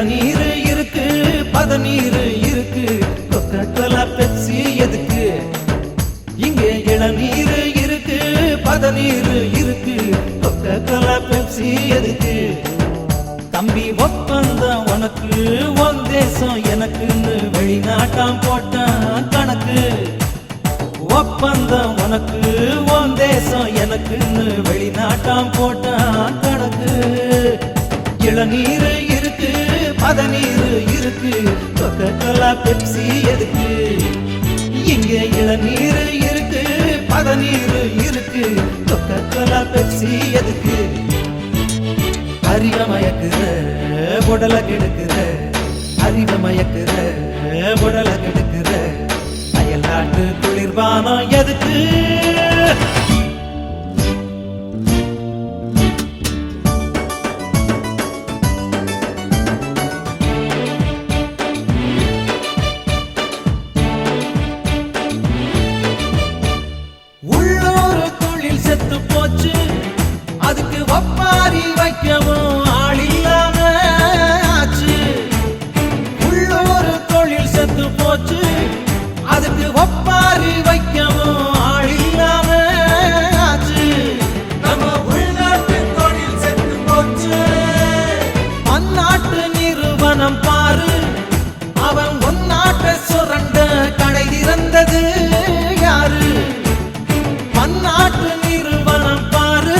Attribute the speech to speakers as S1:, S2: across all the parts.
S1: இளநீர் இருக்கு, பதநீர் இருக்கு, கொக்கோகோலா பெப்சி எதுக்கு? இங்கே இளநீர் இருக்கு, பதநீர் இருக்கு, கொக்கோகோலா பெப்சி எதுக்கு? தம்பி ஒப்பந்தம் உனக்கு, உன் தேசம் எனக்குன்னு வெளிநாட்டாம் போட்டான் கணக்கு. ஒப்பந்தம் உனக்கு, உன் தேசம் எனக்குன்னு வெளிநாட்டாம் போட்டான் கணக்கு. இளநீர் இருக்கு, பதநீர் இருக்கு, கொக்கோகோலா பெப்சி எதுக்கு? இங்கே இளநீர் இருக்கு, பதநீர் இருக்கு, கொக்கோகோலா பெப்சி எதுக்கு? அறிவ மயக்குற உடல கெடுக்கிற, அறிவ மயக்குற உடல கெடுக்கிற அயல் நாட்டு குளிர்பானம் எதுக்கு? உள்ளூர் தொழில் செத்து போச்சு, அதுக்கு ஒப்பாரி வைக்கவும் ஆள் இல்லாம ஆச்சு. உள்ளூர் தொழில் செத்து போச்சு, அதுக்கு ஒப்பாரி வைக்கவும் ஆள் இல்லாம ஆச்சு. நம்ம உள்நாட்டு தொழில் செத்து போச்சு, பன்னாட்டு நிறுவனம் பாரு, அவன் உன்னாட்டை சுரண்ட கடை திறந்தது யாரு? பன்னாட்டு நிறுவனம் பாரு,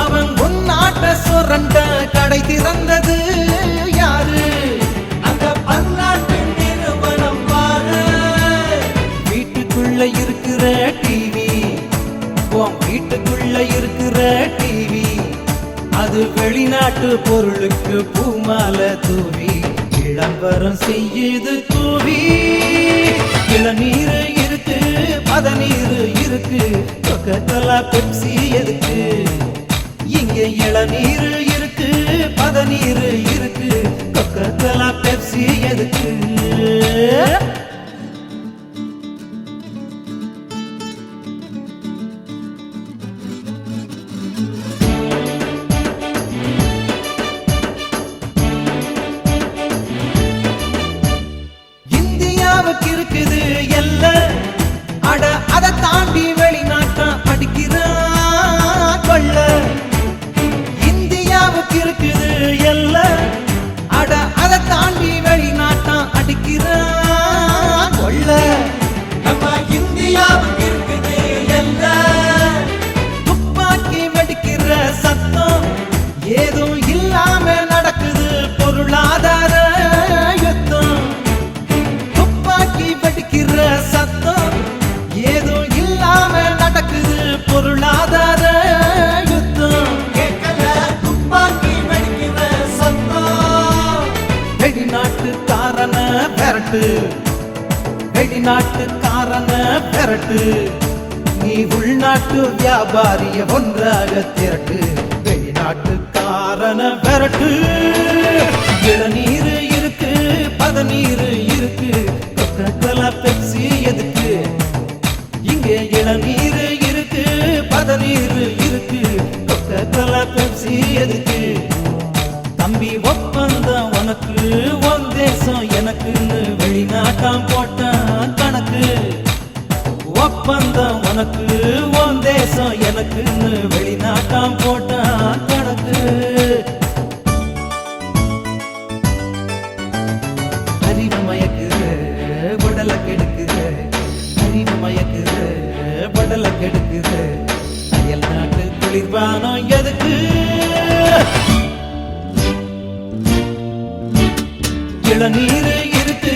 S1: அவன் உன்னாட்டை சுரண்ட கடை திறந்தது யாரு? அந்த பன்னாட்டு நிறுவனம் பாரு. வீட்டுக்குள்ள இருக்கிற டிவி, உன் வீட்டுக்குள்ள இருக்கிற டிவி, அது வெளிநாட்டு பொருளுக்கு பூமாலை தூவி விளம்பரம் செய்யுது தூவி. இளநீர் இருக்கு, பதநீர் இருக்கு, கொக்கோகோலா பெப்சி எதுக்கு? இங்கே இளநீர் இருக்கு, பதநீர் இருக்கு, கொக்கோகோலா பெப்சி எதுக்கு? இந்தியாவுக்கு இருக்குது எல்ல, அட அதை தாண்டி வெளிநாட்டம் அடிக்கிறான் கொள்ள. இந்தியாவுக்கு இருக்குது எல்ல, அட அதை தாண்டி வெளிநாட்டம் அடிக்கிறான் கொள்ள. நம்ம இந்தியாவுக்கு இருக்குது எல்ல, துப்பாக்கி வெடிக்கிற சத்தம் ஏதும் இல்லாம நடக்குது பொருளாதார யுத்தம். துப்பாக்கி வெடிக்கிற சத்தம் ஏதும் இல்லாம நடக்குது பொருளாதார யுத்தம். கேட்கல துப்பாக்கி வெடிக்கிற சத்தம். வெளிநாட்டுக்காரன பெரட்டு, வெளிநாட்டுக்காரன பெரட்டு, நீ உள்நாட்டு வியாபாரிய ஒன்றாக திரட்டு. வெளிநாட்டுக்காரன பெரட்டு. இளநீர் இருக்கு, பதநீர் இருக்கு, கொக்கோகோலா பெப்சி எதுக்கு? இங்கே இளநீர் இருக்கு, பதநீர் இருக்கு, கொக்கோகோலா பெப்சி எதுக்கு? தம்பி ஒப்பந்தம் உனக்கு, உன் தேசம் எனக்குன்னு வெளிநாட்டாம் போட்டான் கணக்கு. ஒப்பந்தம் உனக்கு, உன் தேசம் எனக்குன்னு வெளிநாட்டாம் போட்டான் கணக்கு. அறிவு மயக்குற உடல கெடுக்கிற, அறிவு மயக்குற உடல கெடுக்கிற அயல் நாட்டு குளிர்பானம் எதுக்கு? இளநீர் இருக்கு,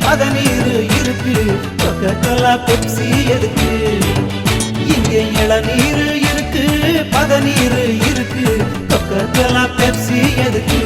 S1: பதநீர் இருக்கு, கொக்கோகோலா பெப்சி எதுக்கு? இங்கே இளநீர் இருக்கு, பதநீர் இருக்கு, கொக்கோகோலா பெப்சி எதுக்கு?